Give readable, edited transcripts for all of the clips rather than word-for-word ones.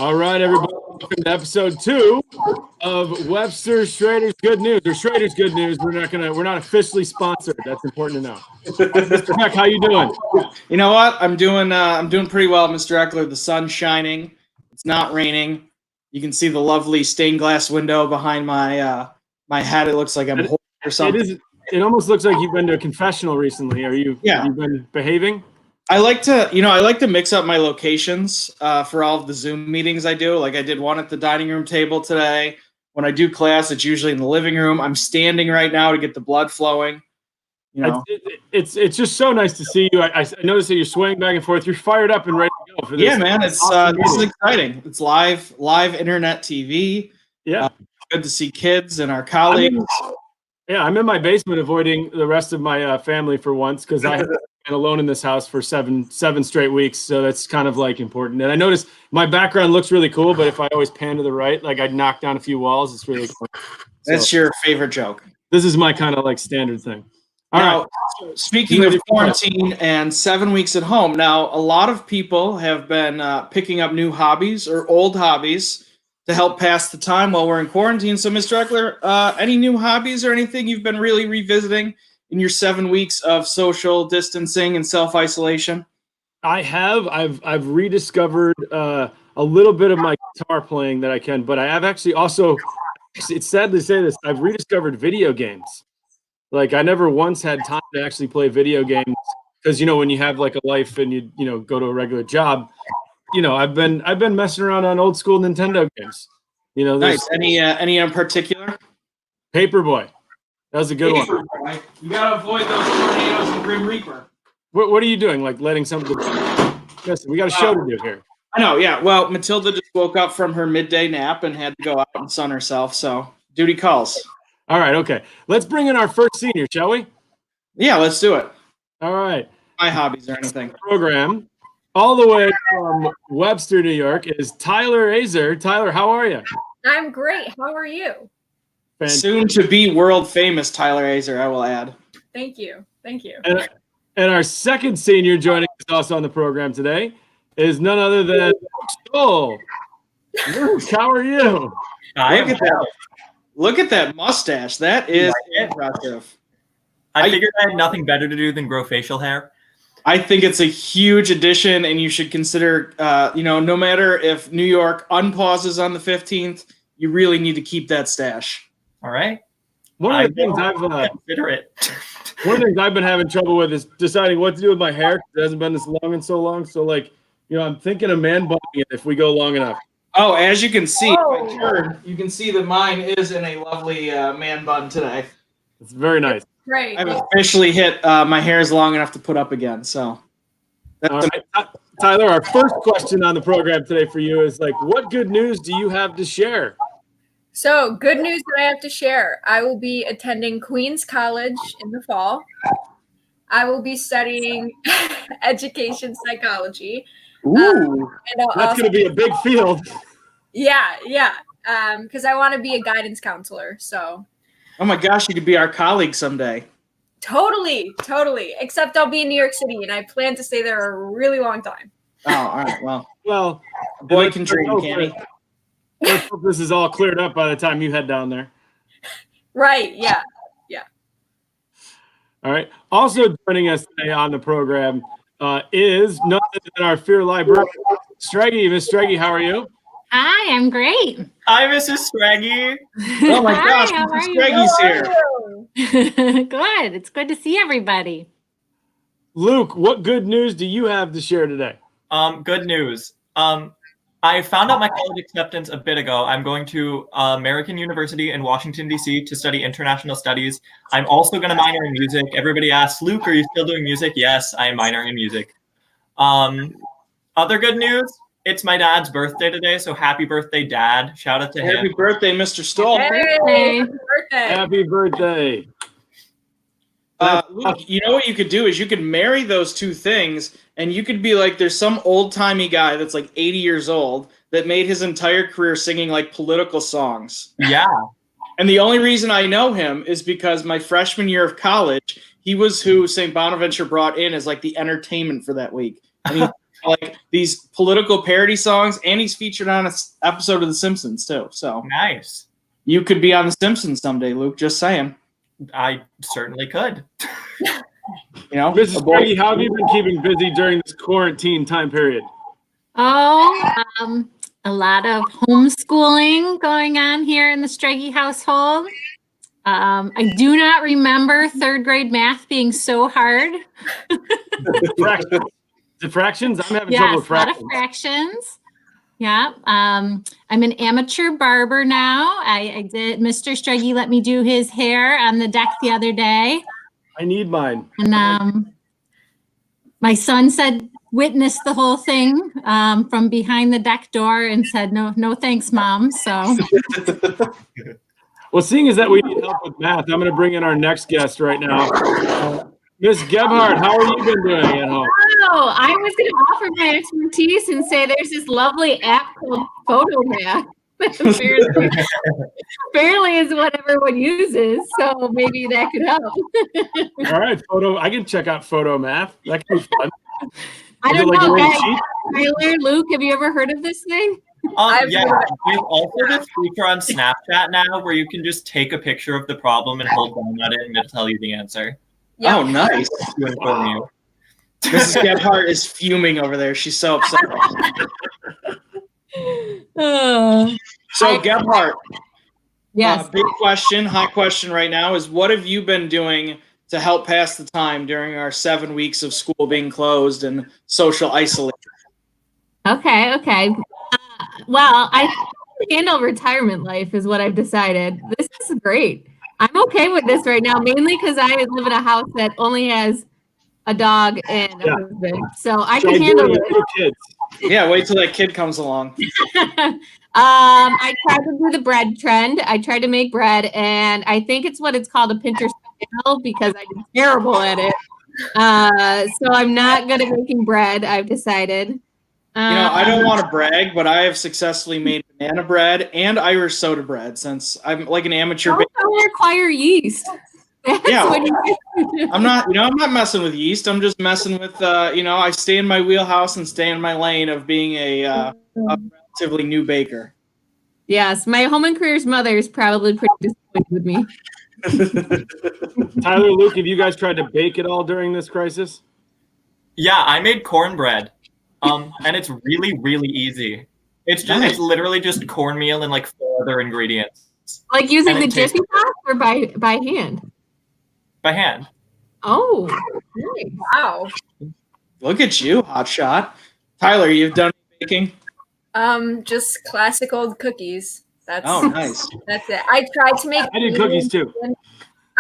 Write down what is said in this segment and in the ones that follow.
All right, everybody, welcome to episode 2 of Webster Schroeder's Good News, or Schroeder's Good News. We're not officially sponsored. That's important to know. Mr. Beck, how you doing? You know what? I'm doing pretty well, Mr. Eckler. The sun's shining. It's not raining. You can see the lovely stained glass window behind my head. It looks like I'm holding or something. It almost looks like you've been to a confessional recently. Have you been behaving? I like to mix up my locations for all of the Zoom meetings I do. Like I did one at the dining room table today. When I do class, it's usually in the living room. I'm standing right now to get the blood flowing. You know, it's just so nice to see you. I noticed that you're swaying back and forth. You're fired up and ready to go for this. Yeah, man, it's awesome this is exciting. It's live internet TV. Yeah, good to see kids and our colleagues. I'm in my basement avoiding the rest of my family for once because I have been alone in this house for seven straight weeks. So that's kind of like important. And I noticed my background looks really cool, but if I always pan to the right, like I'd knock down a few walls, it's really cool. That's your favorite joke. This is my kind of like standard thing. Now, speaking of quarantine and 7 weeks at home, now a lot of people have been picking up new hobbies or old hobbies to help pass the time while we're in quarantine. So, Mr. Eckler, any new hobbies or anything you've been really revisiting in your 7 weeks of social distancing and self-isolation? I have. I've rediscovered a little bit of my guitar playing that I can, but I have actually also, it's sad to say this, I've rediscovered video games. Like I never once had time to actually play video games because, you know, when you have like a life and you go to a regular job, you know, I've been messing around on old school Nintendo games. You know, nice. Any in particular? Paperboy. That was a good one. You gotta avoid those tornadoes and Grim Reaper. What are you doing? Like letting something? Listen, we got a show to do here. I know. Yeah. Well, Matilda just woke up from her midday nap and had to go out and sun herself. So duty calls. All right. Okay. Let's bring in our first senior, shall we? Yeah. Let's do it. All right. My hobbies or anything. Program. All the way from Webster, New York, is Tyler Azer. Tyler, how are you? I'm great. How are you? Fantastic. Soon to be world famous Tyler Azer, I will add. Thank you. Thank you. And our second senior joining us also on the program today is none other than Stoll. Luke, how are you? Look at that mustache. That is impressive. I figured I had nothing better to do than grow facial hair. I think it's a huge addition, and you should consider, no matter if New York unpauses on the 15th, you really need to keep that stash. All right. One of the things I've been having trouble with is deciding what to do with my hair. It hasn't been this long in so long. So, I'm thinking of man bumming it if we go long enough. Oh, as you can see, you can see that mine is in a lovely man bun today. It's very nice. Great. I've officially hit my hair is long enough to put up again. So, all right. Tyler, our first question on the program today for you is what good news do you have to share? So, good news that I have to share. I will be attending Queens College in the fall. I will be studying education psychology. Ooh, that's going to be a big field. Yeah. Because I want to be a guidance counselor. So. Oh my gosh, you could be our colleague someday. Totally. Except I'll be in New York City, and I plan to stay there a really long time. Oh, all right. Well, a boy can dream, can't he? Let's hope this is all cleared up by the time you head down there. Right. Yeah. All right. Also joining us today on the program is none other than our Fear Librarian, Streggy. Miss Streggy, how are you? Hi, I'm great. Hi, Mrs. Streggy. Oh my gosh, Mrs. Streggy's here. Good. It's good to see everybody. Luke, what good news do you have to share today? Good news. I found out my college acceptance a bit ago. I'm going to American University in Washington, D.C. to study international studies. I'm also going to minor in music. Everybody asks, Luke, are you still doing music? Yes, I am minoring in music. Other good news, it's my dad's birthday today, so happy birthday, Dad. Shout out to him. Happy birthday, Mr. Stoll. Hey, Happy birthday. Luke, you know what you could do is you could marry those two things, and you could be like, there's some old-timey guy that's like 80 years old that made his entire career singing like political songs. Yeah. And the only reason I know him is because my freshman year of college, he was who St. Bonaventure brought in as like the entertainment for that week. And like these political parody songs, and he's featured on an episode of The Simpsons too. So Nice. you could be on The Simpsons someday, Luke. Just saying. I certainly could. You know, Mrs. Streggy, how have you been keeping busy during this quarantine time period? Oh, a lot of homeschooling going on here in the Streggy household. I do not remember third grade math being so hard. Fractions. The fractions? I'm having trouble with Yes, a lot fractions. of fractions. Yeah. I'm an amateur barber now. I did, Mr. Streggy let me do his hair on the deck the other day. I need mine. And my son witnessed the whole thing from behind the deck door and said, no thanks, Mom. So Well, seeing as that we need help with math, I'm going to bring in our next guest right now. Miss Gebhardt, how have you been doing at home? Oh, I was going to offer my expertise and say there's this lovely app called Photomath. Apparently is what everyone uses, so maybe that could help. All right, I can check out Photomath. That could be fun. I don't Is it like a know, way to guys. cheat? Tyler, Luke, have you ever heard of this thing? Yeah, there's also this feature on Snapchat now where you can just take a picture of the problem and hold down on it and it'll tell you the answer Yeah. Oh, nice. to inform you. Mrs. Gebhardt is fuming over there. She's so upset. So, Gebhardt, Yes. big question, hot question right now is what have you been doing to help pass the time during our 7 weeks of school being closed and social isolation? Okay. Well, I can handle retirement life is what I've decided. This is great. I'm okay with this right now, mainly because I live in a house that only has a dog and a husband. So I Try can handle doing it. it with kids. Yeah, wait till that kid comes along. I tried to do the bread trend. I tried to make bread, and I think it's what it's called a Pinterest fail because I'm terrible at it. So I'm not good at making bread, I've decided. I don't want to brag, but I have successfully made banana bread and Irish soda bread since I'm like an amateur. Don't require yeast. That's Yeah. what you I'm not messing with yeast. I'm just messing with, I stay in my wheelhouse and stay in my lane of being a relatively new baker. Yes, my home and careers mother is probably pretty disappointed with me. Tyler, Luke, have you guys tried to bake at all during this crisis? Yeah, I made cornbread. And it's really, really easy. It's literally just cornmeal and like 4 other ingredients. Like using And the it tastes Jiffy Box or by hand? by hand. Oh, nice. Wow. Look at you, hot shot. Tyler, you've done baking? Just classic old cookies. That's Nice. That's it. I tried to make. I did cookies too.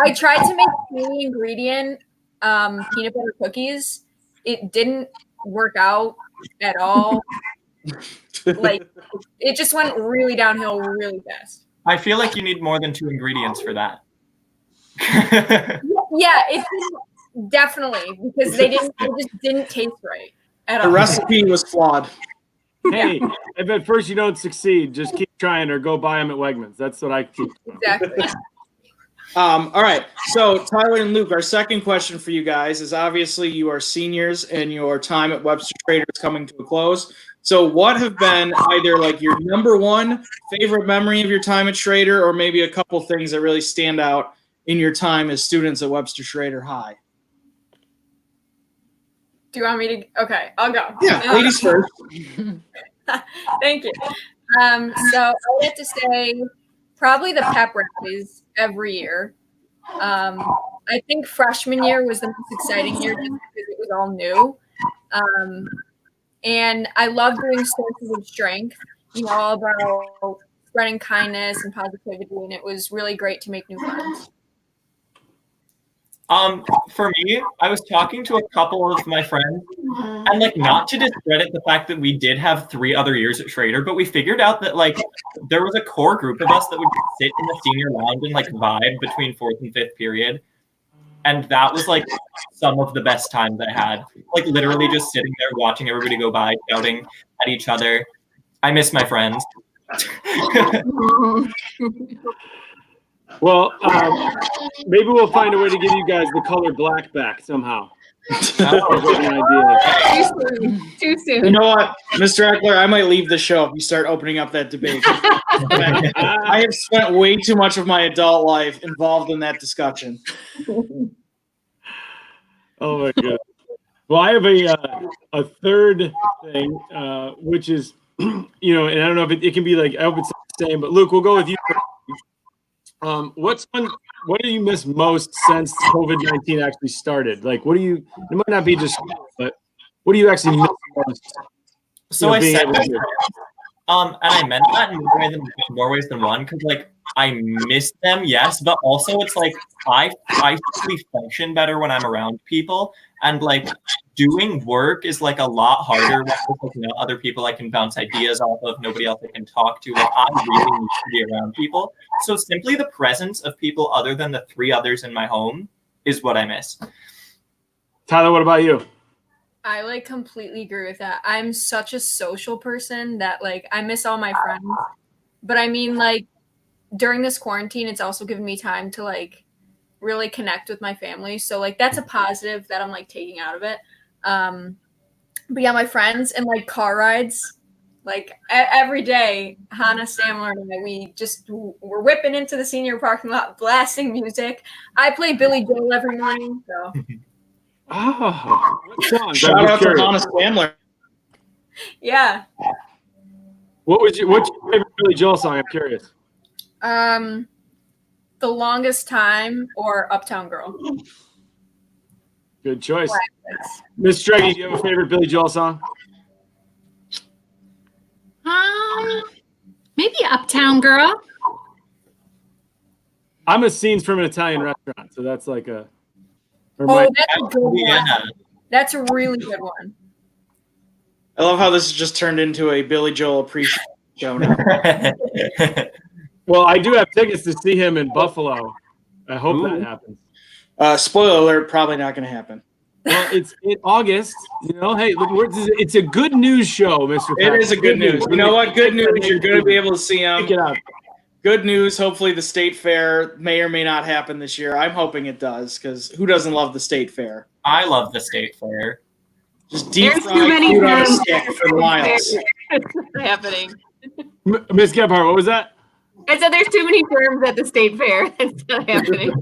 I tried to make 3 ingredient peanut butter cookies. It didn't work out at all. Like it just went really downhill really fast. I feel like you need more than 2 ingredients for that. Yeah, it definitely because they just didn't taste right at The all. recipe was flawed. Hey, if at first you don't succeed, just keep trying or go buy them at Wegmans. That's what I keep doing. Exactly. All right. So, Tyler and Luke, our second question for you guys is obviously you are seniors and your time at Webster Schroeder is coming to a close. So, what have been either like your number one favorite memory of your time at Schroeder or maybe a couple things that really stand out in your time as students at Webster Schroeder High? Do you want me to? Okay, I'll go. Yeah, ladies first. Thank you. So I would have to say probably the pep rallies every year. I think freshman year was the most exciting year just because it was all new. And I love doing sources of strength, all about spreading kindness and positivity. And it was really great to make new friends. For me, I was talking to a couple of my friends, and like not to discredit the fact that we did have 3 other years at Schroeder, but we figured out that like there was a core group of us that would sit in the senior lounge and like vibe between 4th and 5th period. And that was like some of the best times I had. Like literally just sitting there watching everybody go by, shouting at each other. I miss my friends. Well, maybe we'll find a way to give you guys the color black back somehow. Too soon. You know what, Mr. Eckler, I might leave the show if you start opening up that debate. I have spent way too much of my adult life involved in that discussion. Oh my god. Well, I have a third thing, which is, and I don't know if it can be like, I hope it's the same, but Luke, we'll go with you. What do you miss most since COVID-19 actually started? Like, it might not be just, but what do you actually miss most? So I said, and I meant that in more ways than one, because like I miss them, yes, but also it's like I really function better when I'm around people, and like doing work is like a lot harder when there's like no other people I can bounce ideas off of, nobody else I can talk to. Like I really need to be around people. So simply the presence of people other than the 3 others in my home is what I miss. Tyler, what about you? I like completely agree with that. I'm such a social person that like I miss all my friends. But I mean, like during this quarantine, it's also given me time to like really connect with my family. So like that's a positive that I'm like taking out of it. But yeah, my friends and like car rides, like every day, Hannah, Stamler, and I, we're whipping into the senior parking lot, blasting music. I play Billy Joel every morning. So. Oh, what song? Shout out to Hannah Stamler. Yeah. What's your favorite Billy Joel song? I'm curious. The Longest Time or Uptown Girl. Good choice. Miss Streggy, do you have a favorite Billy Joel song? Maybe Uptown Girl. I'm a Scenes from an Italian Restaurant, so that's like a. That's a good one. That's a really good one. I love how this has just turned into a Billy Joel appreciation show now. Well, I do have tickets to see him in Buffalo. I hope that happens. Spoiler alert, probably not going to happen. Well, it's in August. Hey, look, it's a good news show, Mr. It is a good news. You know what? Good news. You're going to be able to see him. Pick it up. Good news. Hopefully the state fair may or may not happen this year. I'm hoping it does, because who doesn't love the state fair? I love the state fair. Just deep fried food on a stick for miles. It's happening. Miss Gebhardt, what was that? I said there's too many terms at the state fair. It's not happening.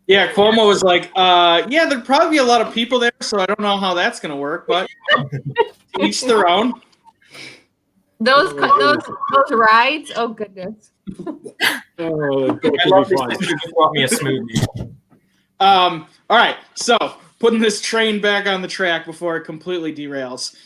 Yeah, Cuomo was like, there'd probably be a lot of people there, so I don't know how that's going to work, but each their own. Those rides, oh goodness. Oh, I love this. You just brought me a smoothie. All right, so putting this train back on the track before it completely derails.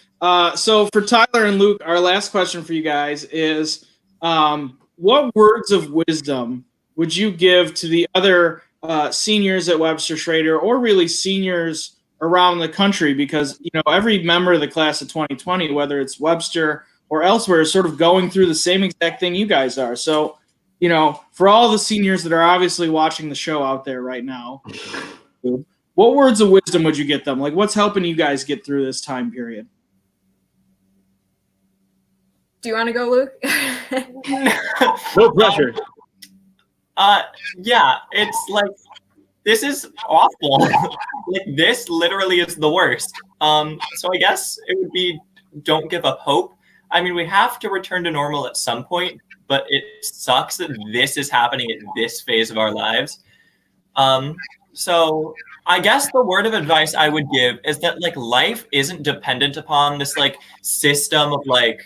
So for Tyler and Luke, our last question for you guys is, what words of wisdom would you give to the other seniors at Webster Schroeder, or really seniors around the country? Because every member of the class of 2020, whether it's Webster or elsewhere, is sort of going through the same exact thing you guys are. So, for all the seniors that are obviously watching the show out there right now, what words of wisdom would you get them? Like, what's helping you guys get through this time period? Do you want to go, Luke? No pressure. Yeah, it's like, this is awful. Like, this literally is the worst. So I guess it would be, don't give up hope. I mean, we have to return to normal at some point, but it sucks that this is happening at this phase of our lives. So I guess the word of advice I would give is that like life isn't dependent upon this like system of like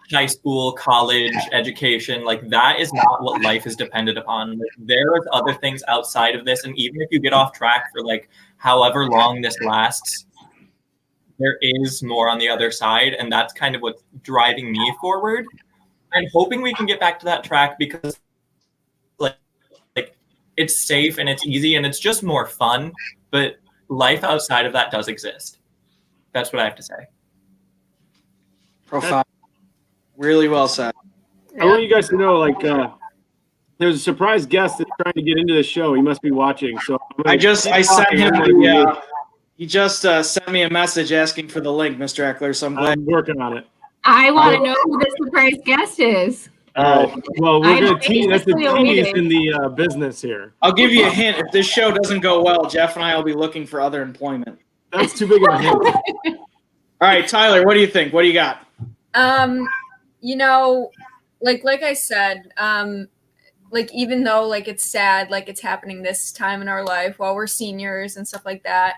high school, college, education. Like that is not what life is dependent upon. Like, there are other things outside of this. And even if you get off track for like however long this lasts, there is more on the other side. And that's kind of what's driving me forward. I'm hoping we can get back to that track because like it's safe and it's easy and it's just more fun. But life outside of that does exist. That's what I have to say. Profound. Really well said. I want you guys to know, like, there's a surprise guest that's trying to get into the show. He must be watching. So I sent him he just sent me a message asking for the link, Mr. Eckler. So I'm glad. I'm working on it. I want to know who the surprise guest is. All right. Well, we're I'm going to tease. That's the basically tease waiting. in the business here. I'll give you a hint. If this show doesn't go well, Jeff and I will be looking for other employment. That's too big of a hint. All right, Tyler, what do you think? What do you got? You know, like I said, like even though like it's sad, like it's happening this time in our life while we're seniors and stuff like that,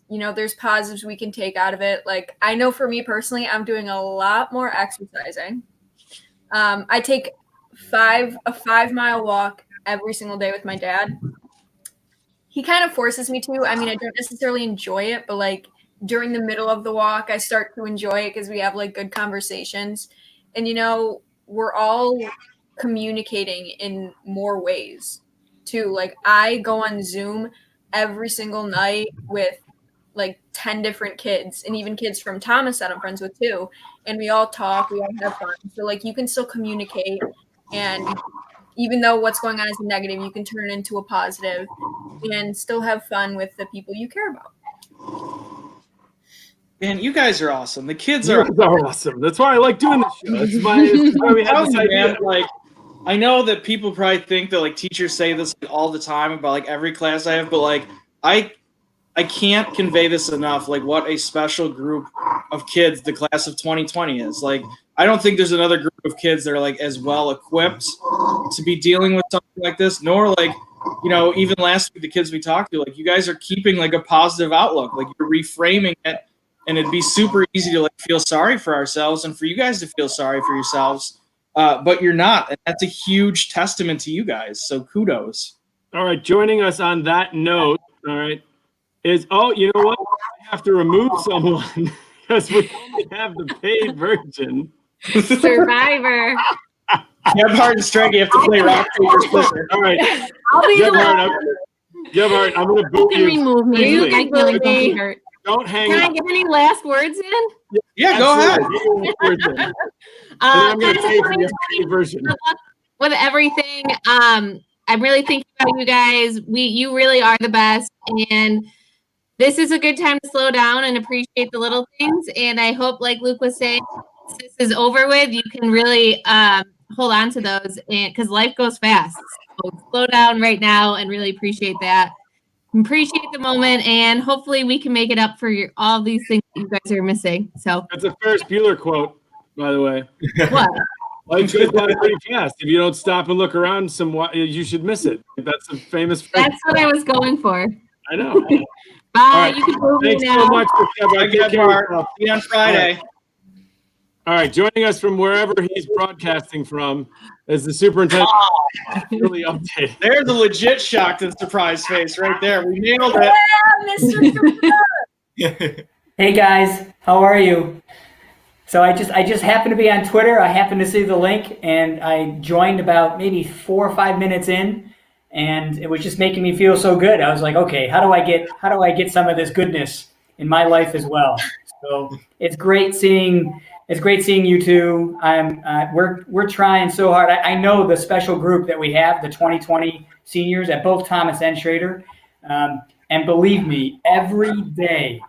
you know, there's positives we can take out of it. Like I know for me personally, I'm doing a lot more exercising. I take a 5-mile walk every single day with my dad. He kind of forces me to. I mean, I don't necessarily enjoy it, but like during the middle of the walk, I start to enjoy it because we have like good conversations. And you know, we're all communicating in more ways too. Like I go on Zoom every single night with like 10 different kids and even kids from Thomas that I'm friends with too. And we all talk, we all have fun. So like you can still communicate, and even though what's going on is a negative, you can turn it into a positive and still have fun with the people you care about. Man, you guys are awesome. The kids You are guys are awesome. That's why I like doing this show. This is why we had this idea. man, like I know that people probably think that like teachers say this like, all the time about like every class I have, but like I can't convey this enough, like what a special group of kids the class of 2020 is. Like I don't think there's another group of kids that are like as well equipped to be dealing with something like this, nor like, you know, even last week the kids we talked to, like you guys are keeping like a positive outlook, like you're reframing it, and it'd be super easy to like feel sorry for ourselves and for you guys to feel sorry for yourselves. But you're not, and that's a huge testament to you guys. So kudos. All right, joining us on that note, all right, is you know what? I have to remove someone because we only have the paid version. Survivor. Gebhardt and Strike, you have to play rock, paper, scissors. All right, I'll be the Gebhardt, I'm going to You boot can you. remove me. Please, My feelings don't be hurt. Don't hang Can I up. get any last words in? Yeah, go ahead. Absolutely. And I'm going to pay for the paid version. With everything, I'm really thinking about you guys. You really are the best, and this is a good time to slow down and appreciate the little things. And I hope, like Luke was saying, once this is over with, you can really hold on to those, and because life goes fast. So slow down right now and really appreciate that. Appreciate the moment, and hopefully we can make it up for all these things that you guys are missing. So That's a Ferris Bueller quote, by the way. what? Life goes by pretty fast. If you don't stop and look around, you should miss it. That's a famous phrase. That's what I was going for. I know. Bye. right. You can move me Thanks now. so much for Bye, Gebhardt. See you on Friday. All right, joining us from wherever he's broadcasting from is the superintendent. Really updated. There's a legit shocked and surprised face right there. We nailed it. Yeah, Mr. Hey guys, how are you? So I just happened to be on Twitter. I happened to see the link, and I joined about maybe 4 or 5 minutes in, and it was just making me feel so good. I was like, okay, how do I get some of this goodness in my life as well? So it's great seeing you two. We're trying so hard. I know the special group that we have, the 2020 seniors at both Thomas and Schroeder, and believe me, every day.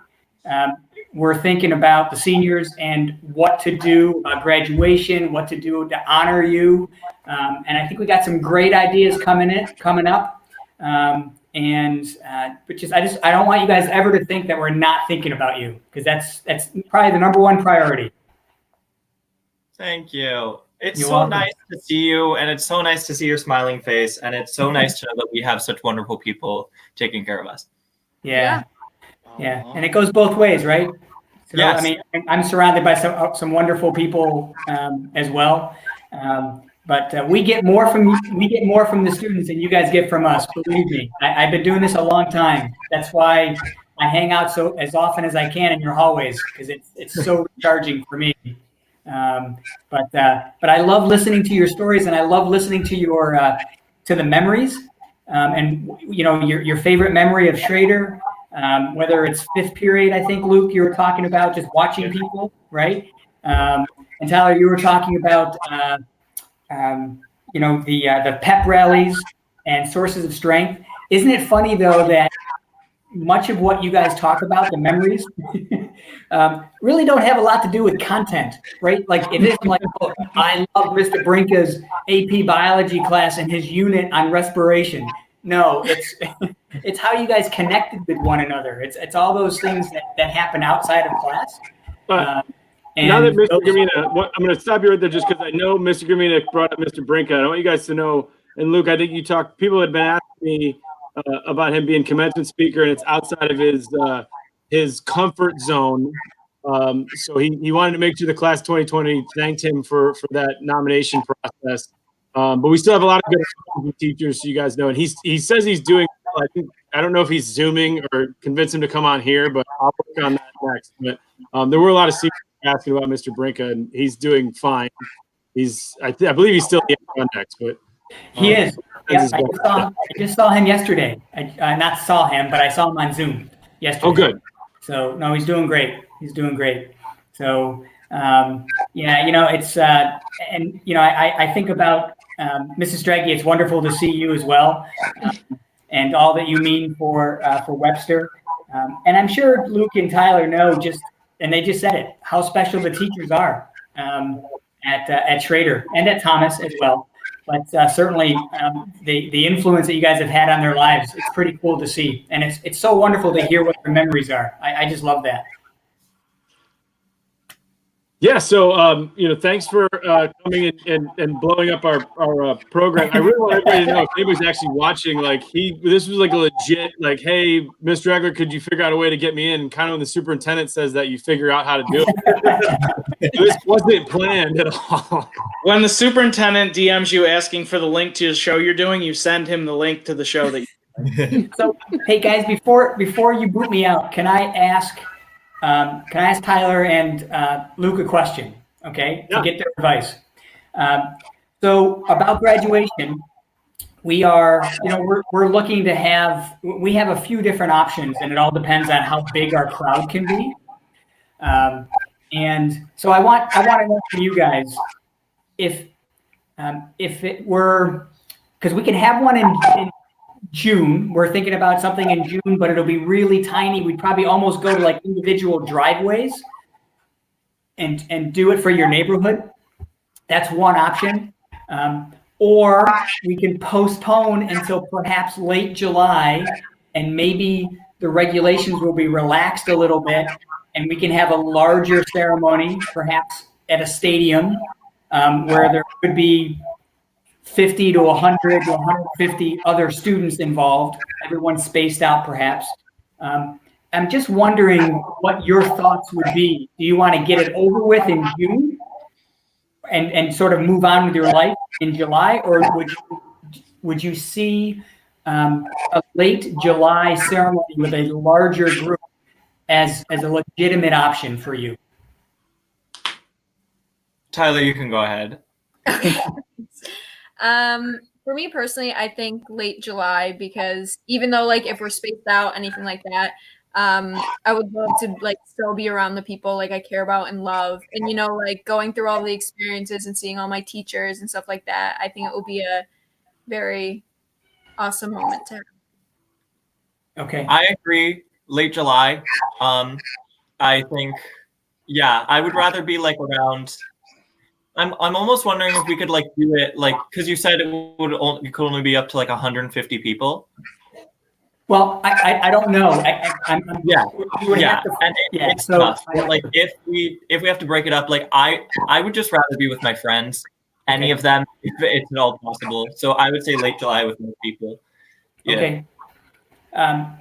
We're thinking about the seniors and what to do about graduation, what to do to honor you. And I think we got some great ideas coming up. But I don't want you guys ever to think that we're not thinking about you, because that's probably the number one priority. Thank you. It's You're so welcome. nice to see you, and it's so nice to see your smiling face, and it's so nice to know that we have such wonderful people taking care of us. Yeah. And it goes both ways, right? So, Yes. I mean, I'm surrounded by some wonderful people as well. But we get more from the students than you guys get from us. Believe me, I've been doing this a long time. That's why I hang out as often as I can in your hallways, because it's so recharging for me. But I love listening to your stories, and I love listening to your to the memories, and you know your favorite memory of Schroeder. Whether it's fifth period, I think Luke, you were talking about just watching people, right? And Tyler, you were talking about the pep rallies and sources of strength. Isn't it funny though that much of what you guys talk about, the memories, really don't have a lot to do with content, right? Like it isn't like, oh, I love Mr. Brinka's AP biology class and his unit on respiration. No, it's it's how you guys connected with one another. It's all those things that happen outside of class. Now that Mr. Gamina, I'm going to stop you right there just because I know Mr. Gamina brought up Mr. Brinka. I want you guys to know, and Luke, I think you talked, people had been asking me about him being commencement speaker, and it's outside of his comfort zone. So he wanted to make sure the class 2020 thanked him for that nomination process. But we still have a lot of good teachers, so you guys know. And he says he's doing well. I don't know if he's Zooming or convince him to come on here, but I'll work on that next. But there were a lot of seniors asking about Mr. Brinka, and he's doing fine. I believe he's still in context, but he is. Yeah, I just saw him yesterday. I not saw him, but I saw him on Zoom yesterday. Oh, good. So no, he's doing great. He's doing great. So yeah, you know, it's and you know, I think about Mrs. Strege. It's wonderful to see you as well, and all that you mean for Webster. And I'm sure Luke and Tyler know and they just said it, how special the teachers are at Schroeder and at Thomas as well. But certainly the influence that you guys have had on their lives, it's pretty cool to see. And it's so wonderful to hear what their memories are. I just love that. Yeah, so thanks for coming and blowing up our program. I really want everybody to know if anybody's actually watching. Like this was like a legit like, hey, Mr. Egler, could you figure out a way to get me in? Kind of when the superintendent says that, you figure out how to do it. This wasn't planned at all. When the superintendent DMs you asking for the link to the show you're doing, you send him the link to the show that. So hey guys, before you boot me out, can I ask Tyler and Luke a question, okay, to get their advice? So about graduation, we are, we're looking to we have a few different options, and it all depends on how big our crowd can be. And so I want to know from you guys if it were, because we can have one in June. We're thinking about something in June, but it'll be really tiny. We'd probably almost go to like individual driveways and do it for your neighborhood. That's one option. Or we can postpone until perhaps late July, and maybe the regulations will be relaxed a little bit, and we can have a larger ceremony, perhaps at a stadium, where there could be 50 to 100 to 150 other students involved, everyone spaced out perhaps. I'm just wondering what your thoughts would be. Do you want to get it over with in June and sort of move on with your life in July, or would you see a late July ceremony with a larger group as a legitimate option for you? Tyler, you can go ahead. For me personally, I think late July, because even though like if we're spaced out, anything like that, I would love to like still be around the people like I care about and love, and like going through all the experiences and seeing all my teachers and stuff like that. I think it will be a very awesome moment to have. Okay. I agree. Late July. I think, yeah, I would rather be like around. I'm almost wondering if we could like do it like, because you said it could only be up to like 150 people. Well, I don't know. Yeah. It's tough. Like if we have to break it up, like I would just rather be with my friends, any of them, if it's at all possible. So I would say late July with more people. Yeah. Okay.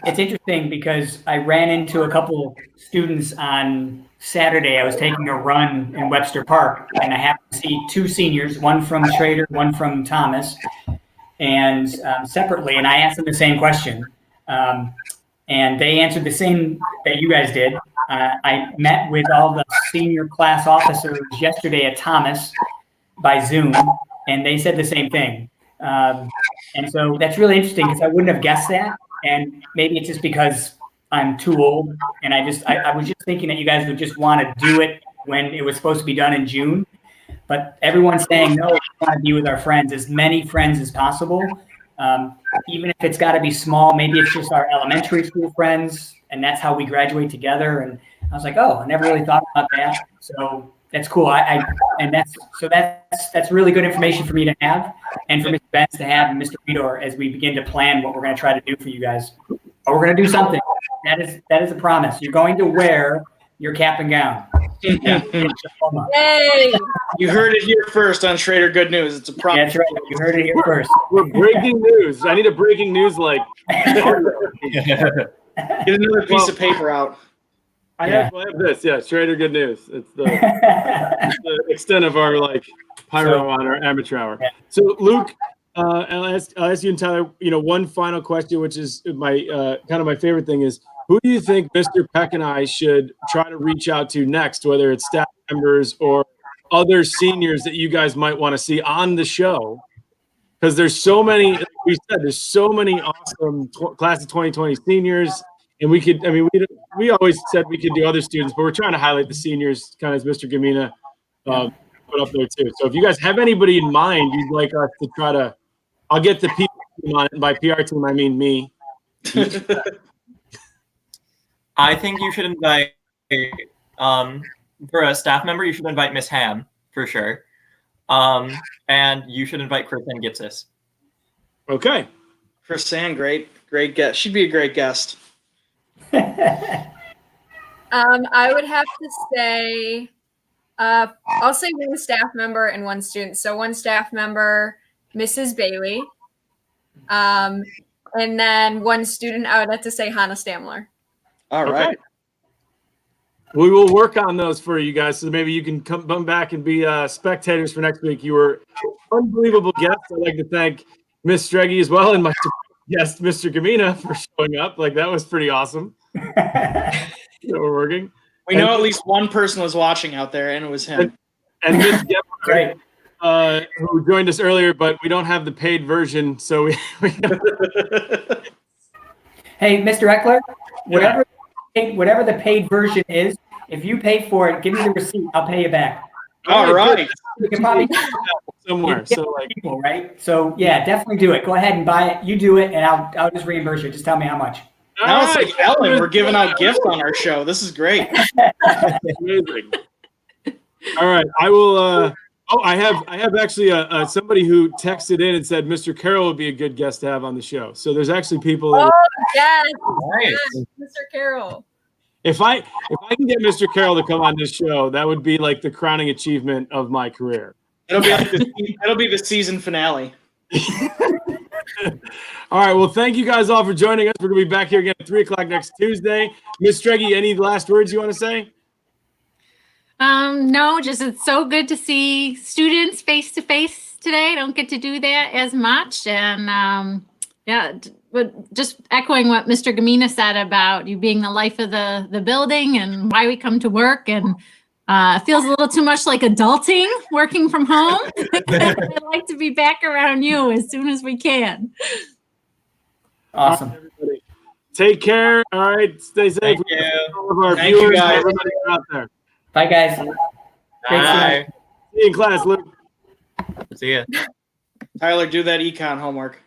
It's interesting because I ran into a couple students on Saturday. I was taking a run in Webster Park, and I happened to see two seniors, one from Schroeder, one from Thomas, and separately. And I asked them the same question, and they answered the same that you guys did. I met with all the senior class officers yesterday at Thomas by Zoom, and they said the same thing. And so that's really interesting because I wouldn't have guessed that. And maybe it's just because I'm too old, and I was just thinking that you guys would just want to do it when it was supposed to be done in June. But everyone's saying, no, we want to be with our friends, as many friends as possible. Even if it's got to be small, maybe it's just our elementary school friends, and that's how we graduate together. And I was like, oh, I never really thought about that. So that's cool. That's really good information for me to have, and for Mr. Benz to have, and Mr. Schroeder, as we begin to plan what we're going to try to do for you guys. But we're going to do something. That is a promise. You're going to wear your cap and gown. Yay! You heard it here first on Schroeder Good News. It's a promise. That's right. You heard it here first. We're breaking news. I need a breaking news like. Get another piece of paper out. I have this. Yeah, Schroeder Good News. It's the extent of our pyro on our amateur hour. Yeah. So Luke, I'll ask you and Tyler. One final question, which is my kind of my favorite thing is, who do you think Mr. Peck and I should try to reach out to next, whether it's staff members or other seniors that you guys might want to see on the show? Because there's so many, like we said, there's so many awesome class of 2020 seniors. And we always said we could do other students, but we're trying to highlight the seniors, kind of as Mr. Gamina put up there too. So if you guys have anybody in mind you'd like us to try to, I'll get the PR team on it. And by PR team, I mean me. I think you should invite, for a staff member, you should invite Miss Ham for sure. And you should invite Kristen Gitsis. Okay. Kristen, great guest. She'd be a great guest. I would have to say, I'll say one staff member and one student. So one staff member, Mrs. Bailey. And then one student, I would have to say Hannah Stamler. All right. Okay. We will work on those for you guys, so maybe you can come back and be spectators for next week. You were unbelievable guests. I'd like to thank Miss Streggy as well, and my guest, Mr. Gamina, for showing up. That was pretty awesome. We're working. We know at least one person was watching out there, and it was him. And Miss Gebhardt, who joined us earlier, but we don't have the paid version, so we Hey, Mr. Eckler, whatever the paid version is, if you pay for it, give me the receipt. I'll pay you back. All right. You can probably somewhere. So people, right? So yeah, definitely do it. Go ahead and buy it. You do it, and I'll just reimburse you. Just tell me how much. Now it's like Ellen. We're giving out gifts on our show. This is great. Amazing. All right, I will. I have actually somebody who texted in and said Mr. Carroll would be a good guest to have on the show. So there's actually people. Oh yes, Nice. yes, Mr. Carroll. If I can get Mr. Carroll to come on this show, that would be like the crowning achievement of my career. It'll be the season finale. All right. Well, thank you guys all for joining us. We're going to be back here again at 3:00 next Tuesday. Miss Streggy, any last words you want to say? No, just it's so good to see students face to face today. I don't get to do that as much. And but just echoing what Mr. Gamina said about you being the life of the building and why we come to work, and it feels a little too much like adulting working from home. I'd like to be back around you as soon as we can. Awesome. Everybody, take care. All right. Stay safe. Thank you. All of our Thank you, viewers, guys. everybody out there. Bye, guys. Bye. See you in class, Luke. See ya. Tyler, do that econ homework.